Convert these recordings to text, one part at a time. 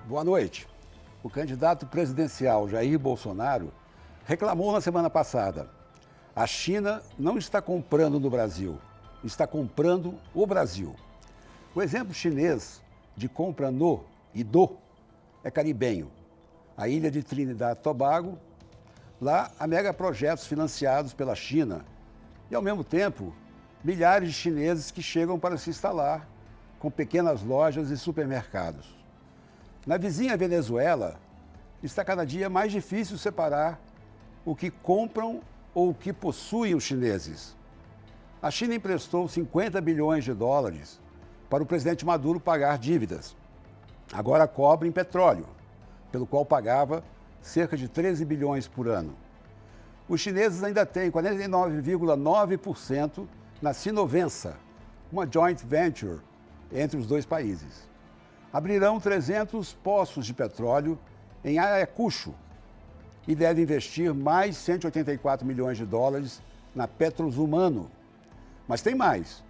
Boa noite. O candidato presidencial Jair Bolsonaro reclamou na semana passada: a China não está comprando no Brasil, está comprando o Brasil. O exemplo chinês de compra no e do é caribenho. A ilha de Trinidad e Tobago, lá há megaprojetos financiados pela China e, ao mesmo tempo, milhares de chineses que chegam para se instalar com pequenas lojas e supermercados. Na vizinha Venezuela, está cada dia mais difícil separar o que compram ou o que possuem os chineses. A China emprestou 50 bilhões de dólares para o presidente Maduro pagar dívidas. Agora cobra em petróleo, pelo qual pagava cerca de 13 bilhões por ano. Os chineses ainda têm 49,9% na Sinovensa, uma joint venture entre os dois países. Abrirão 300 poços de petróleo em Ayacucho e deve investir mais 184 milhões de dólares na Petrosul. Mas tem mais.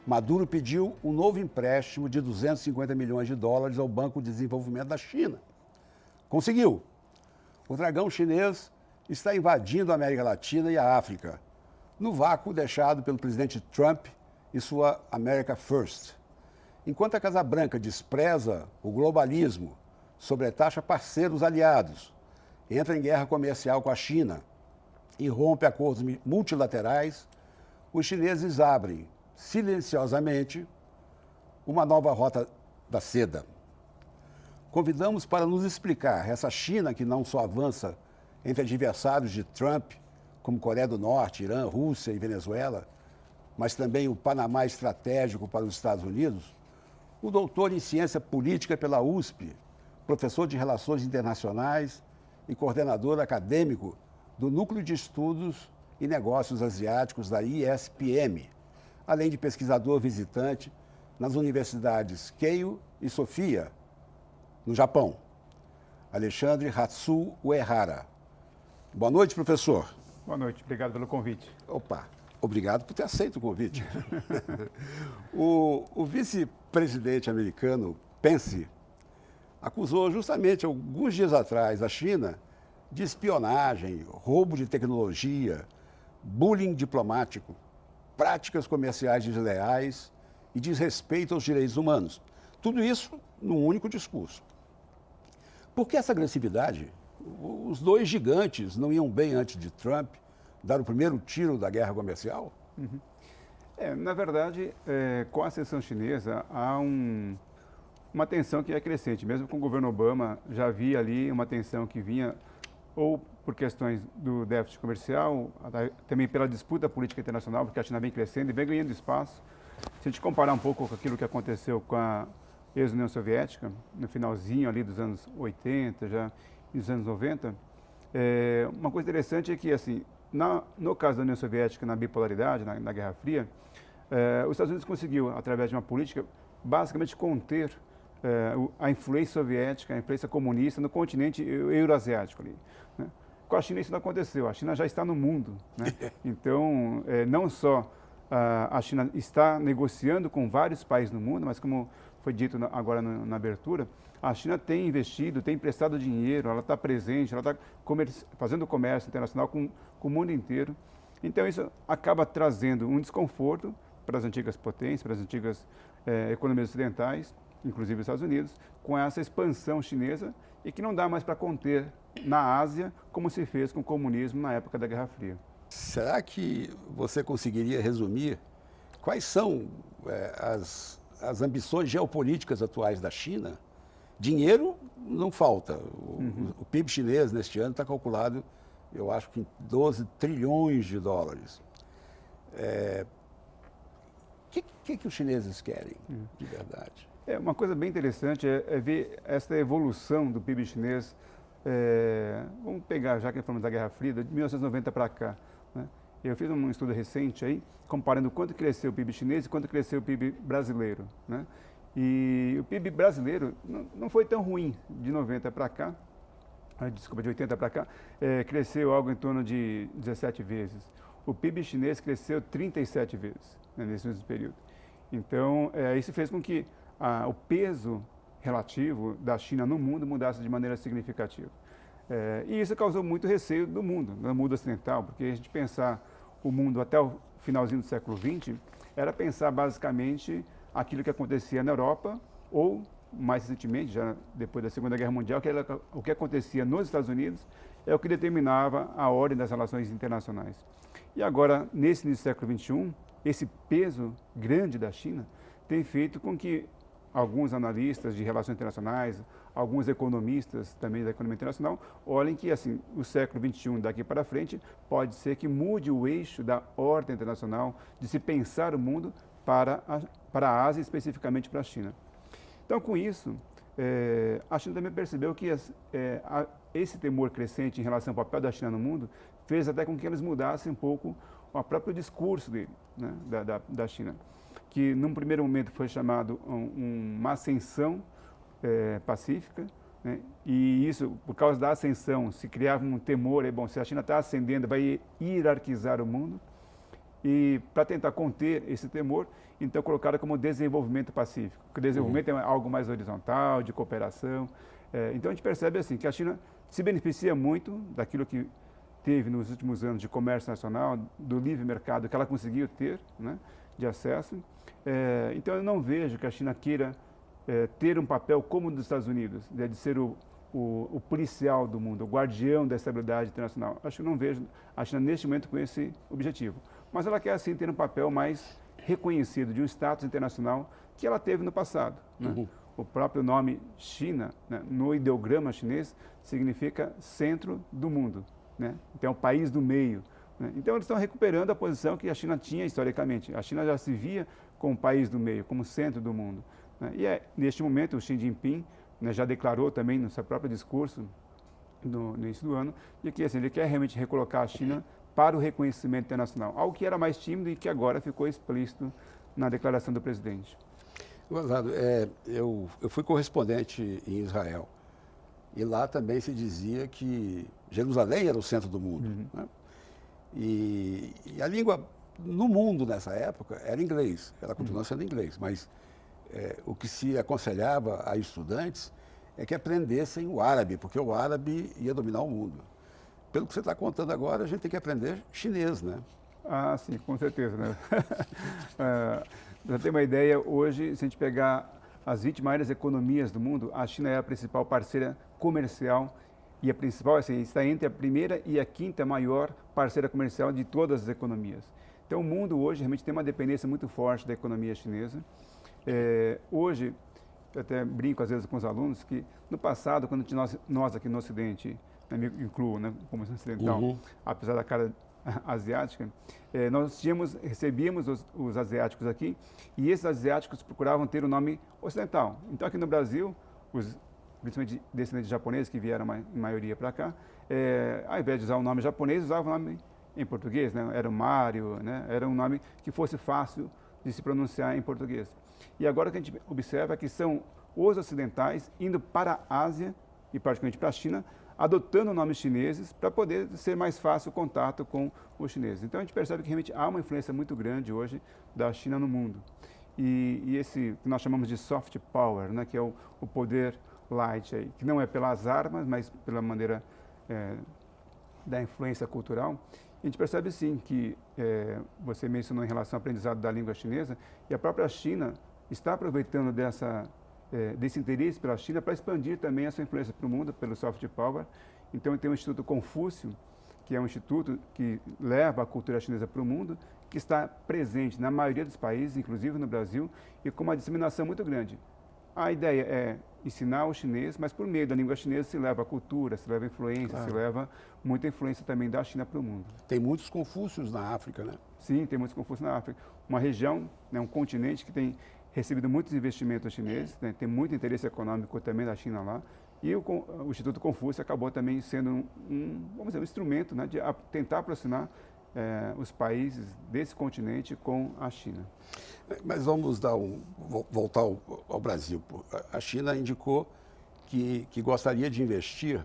Maduro pediu um novo empréstimo de 250 milhões de dólares ao Banco de Desenvolvimento da China. Conseguiu. O dragão chinês está invadindo a América Latina e a África, no vácuo deixado pelo presidente Trump e sua America First. Enquanto a Casa Branca despreza o globalismo, sobretaxa parceiros aliados, entra em guerra comercial com a China e rompe acordos multilaterais, os chineses abrem, silenciosamente, uma nova rota da seda. Convidamos para nos explicar essa China que não só avança entre adversários de Trump, como Coreia do Norte, Irã, Rússia e Venezuela, mas também o Panamá estratégico para os Estados Unidos, o doutor em ciência política pela USP, professor de Relações Internacionais e coordenador acadêmico do Núcleo de Estudos e Negócios Asiáticos da ISPM, além de pesquisador visitante nas universidades Keio e Sofia, no Japão. Alexandre Hatsu Uehara. Boa noite, professor. Boa noite, obrigado pelo convite. Opa, obrigado por ter aceito o convite. O vice-presidente americano, Pence, acusou justamente alguns dias atrás a China de espionagem, roubo de tecnologia, bullying diplomático, práticas comerciais desleais e desrespeito aos direitos humanos. Tudo isso num único discurso. Por que essa agressividade? Os dois gigantes não iam bem antes de Trump dar o primeiro tiro da guerra comercial? Uhum. Na verdade, com a ascensão chinesa, há uma tensão que é crescente. Mesmo com o governo Obama, já havia ali uma tensão que vinha ou por questões do déficit comercial, também pela disputa política internacional, porque a China vem crescendo e vem ganhando espaço. Se a gente comparar um pouco com aquilo que aconteceu com a ex-União Soviética, no finalzinho ali dos anos 80, já nos anos 90, uma coisa interessante é que, assim, no caso da União Soviética, na bipolaridade, na Guerra Fria, os Estados Unidos conseguiu, através de uma política, basicamente conter a influência soviética, a influência comunista no continente euroasiático ali, né? Com a China isso não aconteceu, a China já está no mundo, né? Então, não só a China está negociando com vários países no mundo, mas como foi dito agora na abertura, a China tem investido, tem emprestado dinheiro, ela está presente, ela está fazendo comércio internacional com o mundo inteiro. Então, isso acaba trazendo um desconforto para as antigas potências, para as antigas economias ocidentais, inclusive os Estados Unidos, com essa expansão chinesa e que não dá mais para conter na Ásia, como se fez com o comunismo na época da Guerra Fria. Será que você conseguiria resumir quais são as ambições geopolíticas atuais da China? Dinheiro não falta. O PIB chinês neste ano está calculado, eu acho que em 12 trilhões de dólares. O que os chineses querem, de verdade? Uma coisa bem interessante é ver essa evolução do PIB chinês. Vamos pegar, já que falamos da Guerra Fria, de 1990 para cá, né? Eu fiz um estudo recente aí, comparando quanto cresceu o PIB chinês e quanto cresceu o PIB brasileiro, né? E o PIB brasileiro não foi tão ruim de 90 para cá, de 80 para cá, cresceu algo em torno de 17 vezes. O PIB chinês cresceu 37 vezes, né, nesse mesmo período. Então, isso fez com que o peso relativo da China no mundo mudasse de maneira significativa. E isso causou muito receio do mundo ocidental, porque a gente pensar o mundo até o finalzinho do século XX era pensar basicamente aquilo que acontecia na Europa ou, mais recentemente, já depois da Segunda Guerra Mundial, o que acontecia nos Estados Unidos é o que determinava a ordem das relações internacionais. E agora, nesse início do século XXI, esse peso grande da China tem feito com que alguns analistas de relações internacionais, alguns economistas também da economia internacional, olhem que assim, o século XXI daqui para frente pode ser que mude o eixo da ordem internacional, de se pensar o mundo para a Ásia, especificamente para a China. Então, com isso, a China também percebeu que esse temor crescente em relação ao papel da China no mundo fez até com que eles mudassem um pouco o próprio discurso dele, né, da China, que num primeiro momento foi chamado uma ascensão pacífica, né, e isso, por causa da ascensão, se criava um temor, bom, se a China está ascendendo, vai hierarquizar o mundo, e para tentar conter esse temor, então colocaram como desenvolvimento pacífico, porque o desenvolvimento é algo mais horizontal, de cooperação. Então a gente percebe assim que a China se beneficia muito daquilo que teve nos últimos anos de comércio nacional, do livre mercado que ela conseguiu ter, né, de acesso. Então eu não vejo que a China queira ter um papel como o dos Estados Unidos, né, de ser o policial do mundo, o guardião da estabilidade internacional. Acho que não vejo a China neste momento com esse objetivo. Mas ela quer assim ter um papel mais reconhecido, de um status internacional que ela teve no passado, né? O próprio nome China, né, no ideograma chinês, significa centro do mundo, né? Então, é o país do meio, né? Então, eles estão recuperando a posição que a China tinha historicamente. A China já se via como país do meio, como centro do mundo, né? E neste momento, o Xi Jinping, né, já declarou também no seu próprio discurso no início do ano, de que assim, ele quer realmente recolocar a China para o reconhecimento internacional, algo que era mais tímido e que agora ficou explícito na declaração do presidente. Gonzalo, eu fui correspondente em Israel e lá também se dizia que Jerusalém era o centro do mundo, né? E a língua no mundo nessa época era inglês, ela continua sendo inglês, mas o que se aconselhava a estudantes é que aprendessem o árabe, porque o árabe ia dominar o mundo. Pelo que você está contando agora, a gente tem que aprender chinês, né? Ah, sim, com certeza, né? Para ter uma ideia, hoje, se a gente pegar as 20 maiores economias do mundo, a China é a principal parceira comercial e a principal, assim, está entre a primeira e a quinta maior parceira comercial de todas as economias. Então, o mundo hoje realmente tem uma dependência muito forte da economia chinesa. Hoje, eu até brinco às vezes com os alunos que no passado, quando nós aqui no Ocidente, me incluo, né, como ocidental, apesar da cara asiática, nós recebíamos os asiáticos aqui e esses asiáticos procuravam ter o nome ocidental. Então, aqui no Brasil, principalmente descendentes de japoneses que vieram em maioria para cá, ao invés de usar o nome japonês, usavam o nome em português, né? Era o Mário, né? Era um nome que fosse fácil de se pronunciar em português. E agora o que a gente observa é que são os ocidentais indo para a Ásia e particularmente para a China, adotando nomes chineses para poder ser mais fácil o contato com os chineses. Então a gente percebe que realmente há uma influência muito grande hoje da China no mundo. E esse que nós chamamos de soft power, né, que é o poder light, aí, que não é pelas armas, mas pela maneira da influência cultural. A gente percebe sim que você mencionou em relação ao aprendizado da língua chinesa, e a própria China está aproveitando desse interesse pela China para expandir também a sua influência para o mundo, pelo soft power. Então, tem o Instituto Confúcio, que é um instituto que leva a cultura chinesa para o mundo, que está presente na maioria dos países, inclusive no Brasil, e com uma disseminação muito grande. A ideia é ensinar o chinês, mas por meio da língua chinesa se leva a cultura, se leva a influência, claro, se leva muita influência também da China para o mundo. Tem muitos Confúcios na África, né? Sim, tem muitos Confúcios na África. Uma região, né, um continente que tem recebido muitos investimentos chineses, né, tem muito interesse econômico também da China lá, e o Instituto Confúcio acabou também sendo vamos dizer, um instrumento, né, de tentar aproximar os países desse continente com a China. Mas vamos voltar ao Brasil. A China indicou que gostaria de investir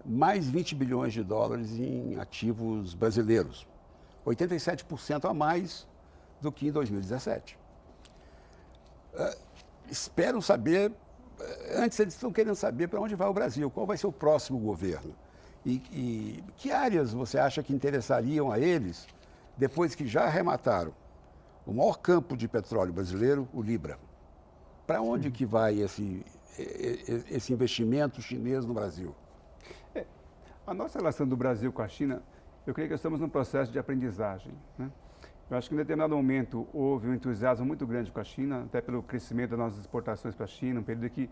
mais 20 bilhões de dólares em ativos brasileiros, 87% a mais do que em 2017. Espero saber Antes, eles estão querendo saber para onde vai o Brasil, qual vai ser o próximo governo. E que áreas você acha que interessariam a eles depois que já arremataram o maior campo de petróleo brasileiro, o Libra? Para onde que vai esse investimento chinês no Brasil? A nossa relação do Brasil com a China, eu creio que estamos num processo de aprendizagem, né? Eu acho que em determinado momento houve um entusiasmo muito grande com a China, até pelo crescimento das nossas exportações para a China, um período que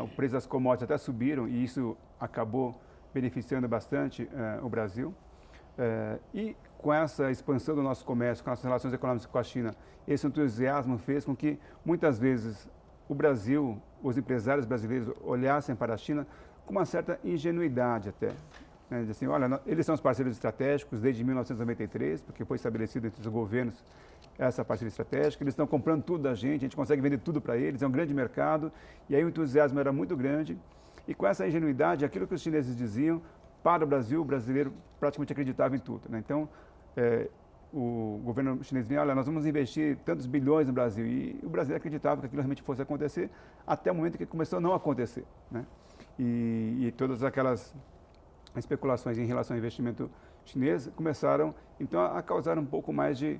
o preço das commodities até subiram e isso acabou beneficiando bastante o Brasil. E com essa expansão do nosso comércio, com as relações econômicas com a China, esse entusiasmo fez com que muitas vezes o Brasil, os empresários brasileiros olhassem para a China com uma certa ingenuidade até. Né? Assim, olha, eles são os parceiros estratégicos desde 1993, porque foi estabelecido entre os governos essa parceria estratégica, eles estão comprando tudo da gente, a gente consegue vender tudo para eles, é um grande mercado, e aí o entusiasmo era muito grande, e com essa ingenuidade, aquilo que os chineses diziam, para o Brasil, o brasileiro praticamente acreditava em tudo. Né? Então, o governo chinês vinha, olha, nós vamos investir tantos bilhões no Brasil, e o brasileiro acreditava que aquilo realmente fosse acontecer, até o momento que começou a não acontecer. Né? E todas aquelas especulações em relação ao investimento chinês começaram, então, a causar um pouco mais de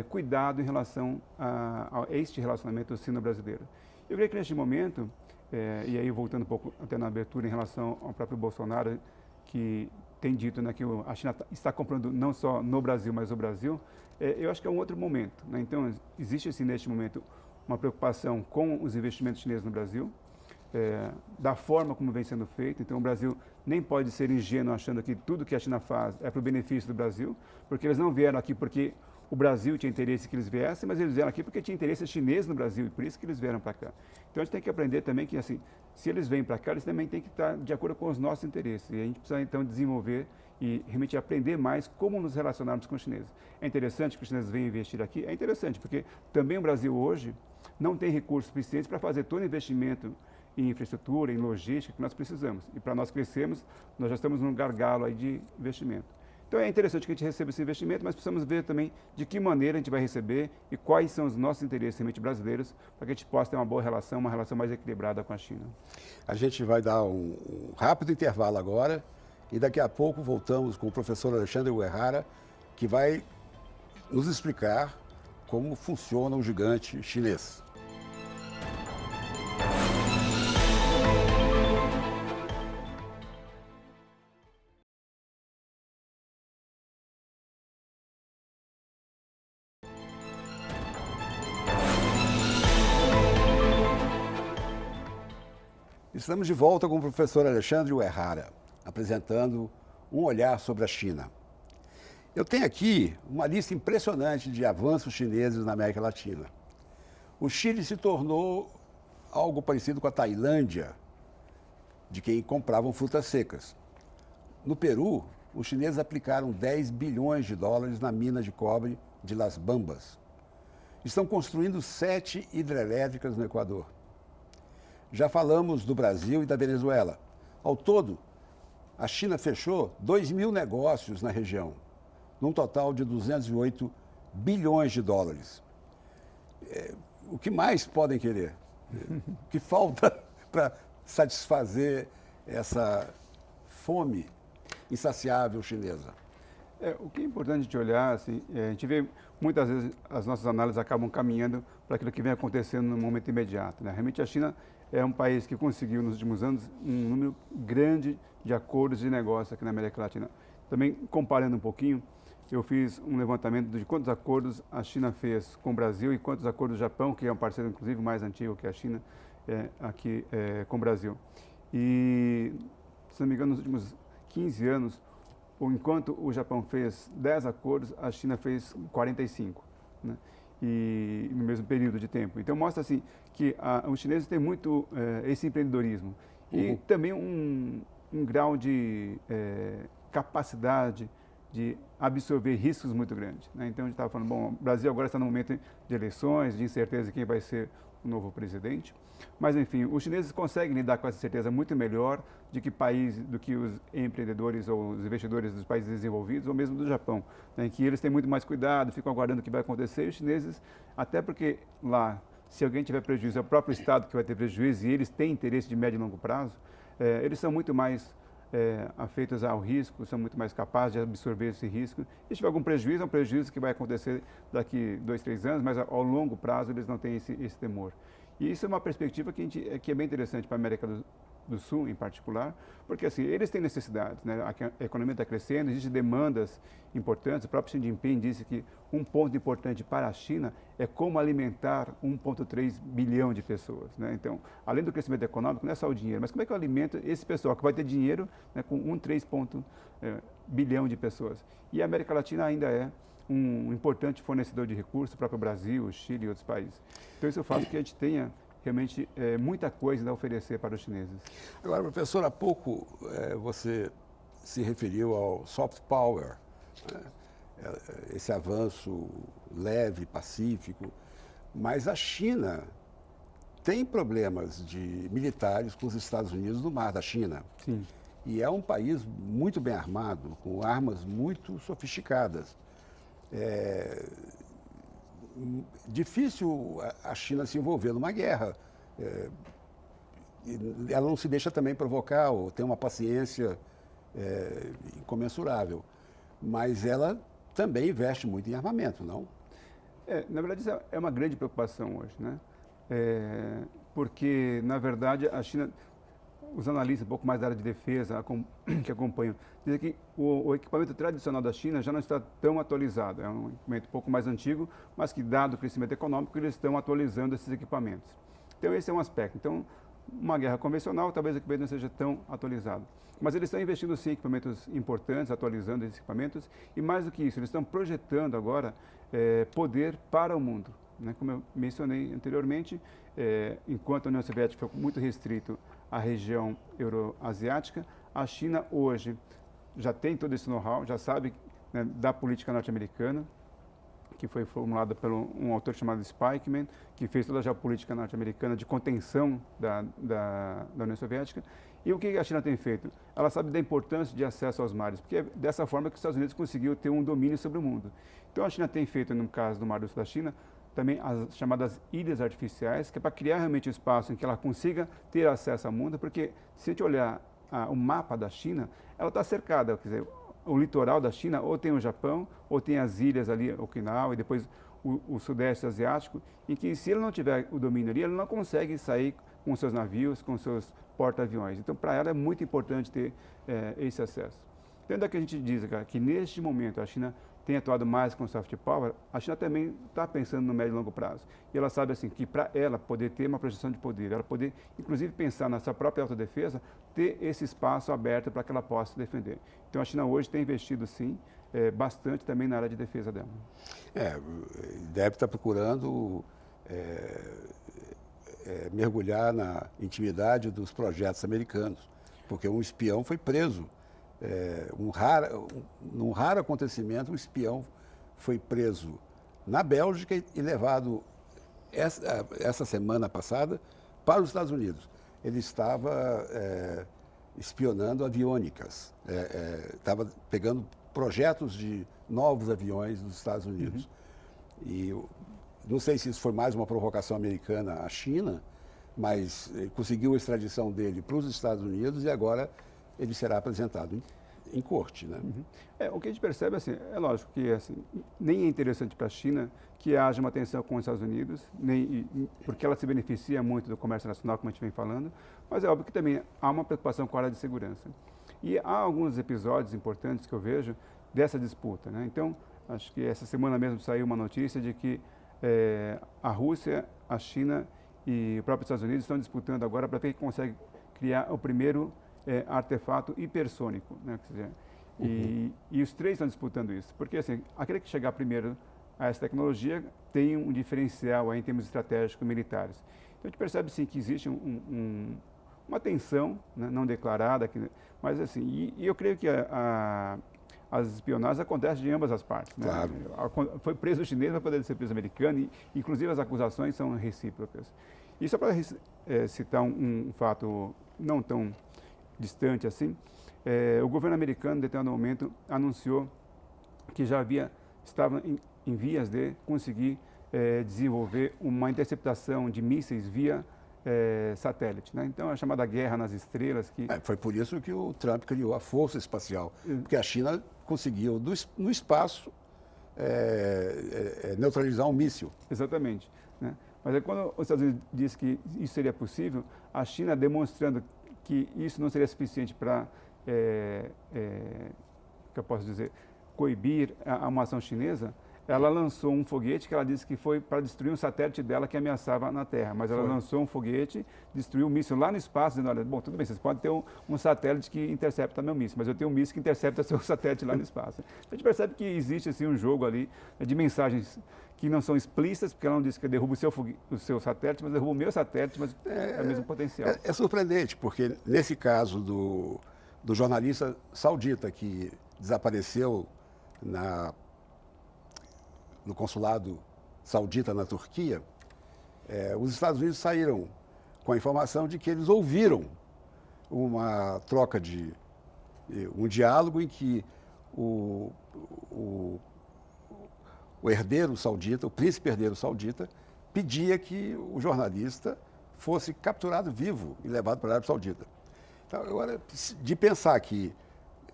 cuidado em relação a este relacionamento sino-brasileiro. Eu creio que neste momento, e aí voltando um pouco até na abertura em relação ao próprio Bolsonaro, que tem dito, né, que a China está comprando não só no Brasil, mas o Brasil, eu acho que é um outro momento. Né? Então, existe assim, neste momento uma preocupação com os investimentos chineses no Brasil, da forma como vem sendo feito. Então, o Brasil nem pode ser ingênuo achando que tudo que a China faz é para o benefício do Brasil, porque eles não vieram aqui porque o Brasil tinha interesse que eles viessem, mas eles vieram aqui porque tinha interesse chinês no Brasil, e por isso que eles vieram para cá. Então, a gente tem que aprender também que, assim, se eles vêm para cá, eles também têm que estar de acordo com os nossos interesses. E a gente precisa, então, desenvolver e realmente aprender mais como nos relacionarmos com os chineses. É interessante que os chineses venham investir aqui? É interessante, porque também o Brasil hoje não tem recursos suficientes para fazer todo o investimento em infraestrutura, em logística que nós precisamos. E para nós crescermos, nós já estamos num gargalo aí de investimento. Então é interessante que a gente receba esse investimento, mas precisamos ver também de que maneira a gente vai receber e quais são os nossos interesses realmente brasileiros para que a gente possa ter uma boa relação, uma relação mais equilibrada com a China. A gente vai dar um rápido intervalo agora e daqui a pouco voltamos com o professor Alexandre Uehara, que vai nos explicar como funciona o gigante chinês. Estamos de volta com o professor Alexandre Uehara, apresentando um olhar sobre a China. Eu tenho aqui uma lista impressionante de avanços chineses na América Latina. O Chile se tornou algo parecido com a Tailândia, de quem compravam frutas secas. No Peru, os chineses aplicaram 10 bilhões de dólares na mina de cobre de Las Bambas. Estão construindo 7 hidrelétricas no Equador. Já falamos do Brasil e da Venezuela. Ao todo, a China fechou 2.000 negócios na região, num total de 208 bilhões de dólares. O que mais podem querer? O que falta para satisfazer essa fome insaciável chinesa? O que é importante de olhar, assim, a gente vê muitas vezes as nossas análises acabam caminhando para aquilo que vem acontecendo no momento imediato. Né? Realmente a China é um país que conseguiu nos últimos anos um número grande de acordos de negócio aqui na América Latina. Também comparando um pouquinho, eu fiz um levantamento de quantos acordos a China fez com o Brasil e quantos acordos o Japão, que é um parceiro inclusive mais antigo que a China, aqui com o Brasil. E, se não me engano, nos últimos 15 anos, enquanto o Japão fez 10 acordos, a China fez 45, né? E no mesmo período de tempo. Então mostra assim que os chineses têm muito esse empreendedorismo e também um grau de capacidade de absorver riscos muito grande. Né? Então a gente estava falando, bom, o Brasil agora está no momento de eleições, de incerteza de quem vai ser o novo presidente. Mas, enfim, os chineses conseguem lidar com essa certeza muito melhor do que os empreendedores ou os investidores dos países desenvolvidos, ou mesmo do Japão, né, em que eles têm muito mais cuidado, ficam aguardando o que vai acontecer. E os chineses, até porque lá se alguém tiver prejuízo, é o próprio Estado que vai ter prejuízo e eles têm interesse de médio e longo prazo, eles são muito mais afeitos ao risco, são muito mais capazes de absorver esse risco. E se tiver algum prejuízo, é um prejuízo que vai acontecer daqui 2, 3 anos, mas ao longo prazo eles não têm esse temor. E isso é uma perspectiva que é bem interessante para a América do Sul, em particular, porque assim, eles têm necessidades, né? A economia está crescendo, existem demandas importantes. O próprio Xi Jinping disse que um ponto importante para a China é como alimentar 1,3 bilhão de pessoas, né? Então, além do crescimento econômico, não é só o dinheiro, mas como é que eu alimento esse pessoal que vai ter dinheiro, né, com 1,3 bilhão de pessoas? E a América Latina ainda é um importante fornecedor de recursos, o próprio Brasil, o Chile e outros países. Então, isso faz com que a gente tenha realmente muita coisa a oferecer para os chineses. Agora, professor, há pouco você se referiu ao soft power, né? Esse avanço leve, pacífico, mas a China tem problemas militares com os Estados Unidos no mar da China. Sim. E é um país muito bem armado, com armas muito sofisticadas. É difícil a China se envolver numa guerra. Ela não se deixa também provocar, ou tem uma paciência incomensurável. Mas ela também investe muito em armamento, não? Na verdade, isso é uma grande preocupação hoje, né? Porque, na verdade, a China, os analistas um pouco mais da área de defesa que acompanham, dizem que o equipamento tradicional da China já não está tão atualizado. É um equipamento um pouco mais antigo, mas que, dado o crescimento econômico, eles estão atualizando esses equipamentos. Então, esse é um aspecto. Então, uma guerra convencional, talvez o equipamento não seja tão atualizado. Mas eles estão investindo, sim, em equipamentos importantes, atualizando esses equipamentos. E mais do que isso, eles estão projetando agora poder para o mundo, né? Como eu mencionei anteriormente, enquanto a União Soviética foi muito restrito à região euroasiática, a China hoje já tem todo esse know-how, já sabe, né, da política norte-americana, que foi formulada por um autor chamado Spikeman, que fez toda a geopolítica norte-americana de contenção da União Soviética. E o que a China tem feito? Ela sabe da importância de acesso aos mares, porque é dessa forma que os Estados Unidos conseguiu ter um domínio sobre o mundo. Então a China tem feito, no caso do Mar do Sul da China, também as chamadas ilhas artificiais, que é para criar realmente um espaço em que ela consiga ter acesso ao mundo, porque se a gente olhar o mapa da China, ela está cercada, quer dizer, o litoral da China ou tem o Japão, ou tem as ilhas ali, Okinawa, e depois o Sudeste Asiático, em que se ele não tiver o domínio ali, ele não consegue sair com seus navios, com seus porta-aviões. Então, para ela é muito importante ter esse acesso. Tendo que a gente diz, cara, que neste momento a China tem atuado mais com soft power, a China também está pensando no médio e longo prazo. E ela sabe assim que para ela poder ter uma projeção de poder, ela poder inclusive pensar na sua própria autodefesa, ter esse espaço aberto para que ela possa se defender. Então a China hoje tem investido sim bastante também na área de defesa dela. Deve estar procurando mergulhar na intimidade dos projetos americanos, porque um espião foi preso. Num raro acontecimento, um espião foi preso na Bélgica e levado essa semana passada para os Estados Unidos. Ele estava espionando aviônicas, estava pegando projetos de novos aviões dos Estados Unidos. Uhum. E não sei se isso foi mais uma provocação americana à China, mas ele conseguiu a extradição dele para os Estados Unidos e agora ele será apresentado em corte, né? Uhum. O que a gente percebe, assim, é lógico que assim, nem é interessante para a China que haja uma tensão com os Estados Unidos, porque ela se beneficia muito do comércio nacional, como a gente vem falando, mas é óbvio que também há uma preocupação com a área de segurança. E há alguns episódios importantes que eu vejo dessa disputa, né? Então, acho que essa semana mesmo saiu uma notícia de que a Rússia, a China e o próprio Estados Unidos estão disputando agora para ver quem consegue criar o primeiro artefato hipersônico, né? Quer dizer, e os três estão disputando isso, porque assim, aquele que chegar primeiro a essa tecnologia tem um diferencial aí em termos estratégicos militares. Então a gente percebe sim que existe uma tensão, né, não declarada, mas assim, e eu creio que as espionagens acontecem de ambas as partes, né? Claro. Foi preso o chinês para poder ser preso o americano, e inclusive as acusações são recíprocas. E só para citar um fato não tão distante assim, o governo americano, em determinado momento, anunciou que já estava em vias de conseguir desenvolver uma interceptação de mísseis via satélite, né? Então, a chamada guerra nas estrelas. Foi por isso que o Trump criou a Força Espacial, porque a China conseguiu, no espaço, neutralizar um míssil. Exatamente, né? Mas aí, quando os Estados Unidos disse que isso seria possível, a China demonstrando que isso não seria suficiente para, que eu posso dizer, coibir uma ação chinesa, ela lançou um foguete que ela disse que foi para destruir um satélite dela que ameaçava na Terra. Mas ela lançou um foguete, destruiu um míssil lá no espaço, dizendo, olha, bom, tudo bem, vocês podem ter um satélite que intercepta meu míssil, mas eu tenho um míssil que intercepta seu satélite lá no espaço. Então, a gente percebe que existe assim, um jogo ali de mensagens que não são explícitas, porque ela não disse que derruba o seu satélite, mas derruba o meu satélite, mas é o mesmo potencial. É surpreendente, porque nesse caso do jornalista saudita que desapareceu no consulado saudita na Turquia, os Estados Unidos saíram com a informação de que eles ouviram uma troca um diálogo em que o herdeiro saudita, o príncipe herdeiro saudita, pedia que o jornalista fosse capturado vivo e levado para a Arábia Saudita. Então, agora, de pensar que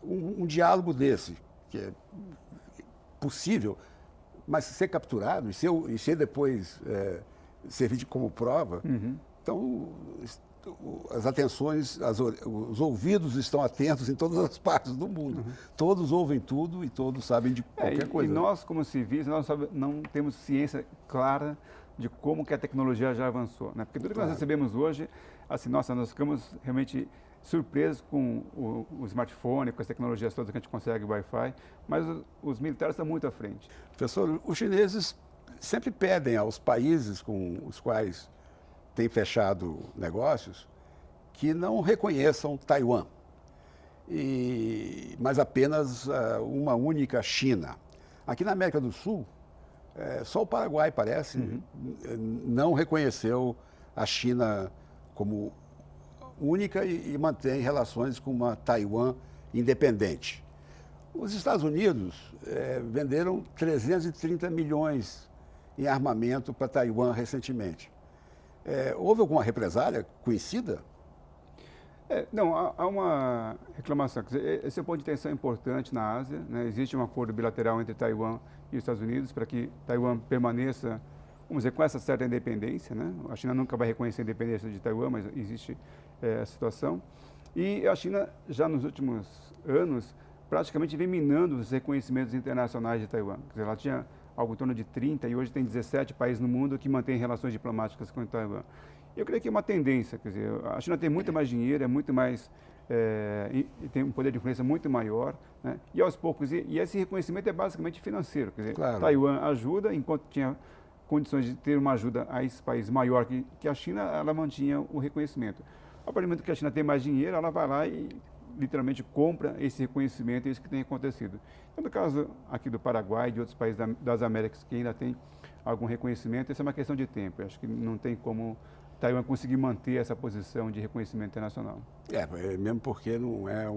um diálogo desse, que é possível, mas ser capturado e ser depois servir como prova, então as atenções, os ouvidos estão atentos em todas as partes do mundo. Todos ouvem tudo e todos sabem de qualquer coisa. E nós, como civis, não temos ciência clara de como que a tecnologia já avançou, né? Porque tudo que nós recebemos hoje, assim, nossa, nós ficamos realmente surpresos com o smartphone, com as tecnologias todas que a gente consegue, Wi-Fi, mas os militares estão muito à frente. Professor, os chineses sempre pedem aos países com os quais têm fechado negócios que não reconheçam Taiwan, mas apenas uma única China. Aqui na América do Sul, só o Paraguai, parece, não reconheceu a China como única e mantém relações com uma Taiwan independente. Os Estados Unidos venderam 330 milhões em armamento para Taiwan recentemente. Houve alguma represália conhecida? Não, há uma reclamação. Quer dizer, esse é um ponto de tensão importante na Ásia, né? Existe um acordo bilateral entre Taiwan e os Estados Unidos para que Taiwan permaneça, vamos dizer, com essa certa independência, né? A China nunca vai reconhecer a independência de Taiwan, mas existe a situação. E a China, já nos últimos anos, praticamente vem minando os reconhecimentos internacionais de Taiwan. Quer dizer, ela tinha algo em torno de 30 e hoje tem 17 países no mundo que mantêm relações diplomáticas com Taiwan. Eu creio que é uma tendência, quer dizer, a China tem muito mais dinheiro, é muito mais, e tem um poder de influência muito maior, né? E aos poucos, e esse reconhecimento é basicamente financeiro, quer dizer, Taiwan ajuda, enquanto tinha condições de ter uma ajuda a esses países maior que a China, ela mantinha o reconhecimento. A partir do momento que a China tem mais dinheiro, ela vai lá e literalmente compra esse reconhecimento, é isso que tem acontecido. Então, no caso aqui do Paraguai e de outros países das Américas que ainda tem algum reconhecimento, isso é uma questão de tempo. Eu acho que não tem como Taiwan conseguir manter essa posição de reconhecimento internacional. Mesmo porque não é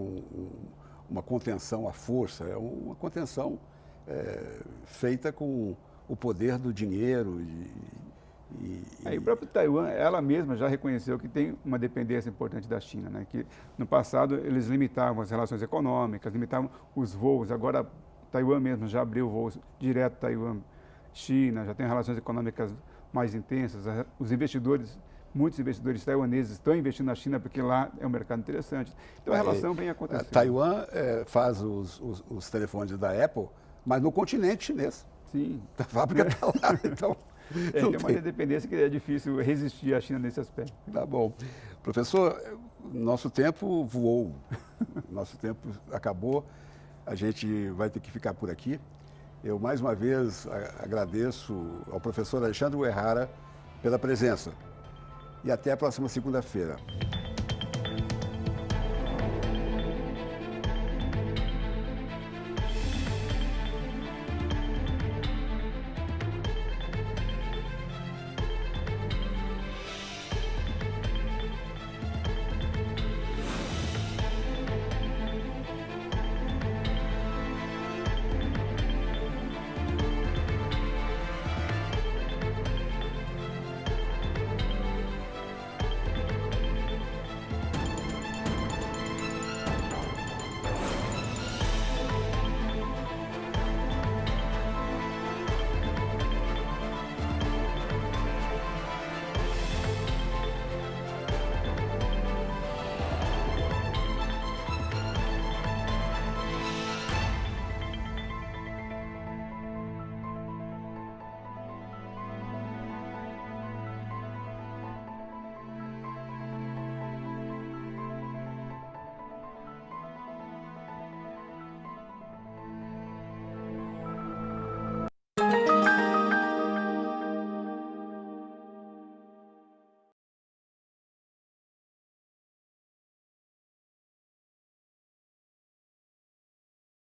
uma contenção à força, é uma contenção feita com o poder do dinheiro. O próprio Taiwan, ela mesma já reconheceu que tem uma dependência importante da China, né? Que no passado eles limitavam as relações econômicas, limitavam os voos. Agora Taiwan mesmo já abriu voos direto Taiwan-China, já tem relações econômicas mais intensas. Muitos investidores taiwaneses estão investindo na China porque lá é um mercado interessante. Então a relação vem acontecendo. Taiwan faz os telefones da Apple, mas no continente chinês. Sim. A fábrica está lá, então... tem uma dependência que é difícil resistir à China nesse aspecto. Tá bom. Professor, nosso tempo voou, nosso tempo acabou, a gente vai ter que ficar por aqui. Eu, mais uma vez, agradeço ao professor Alexandre Uehara pela presença. E até a próxima segunda-feira.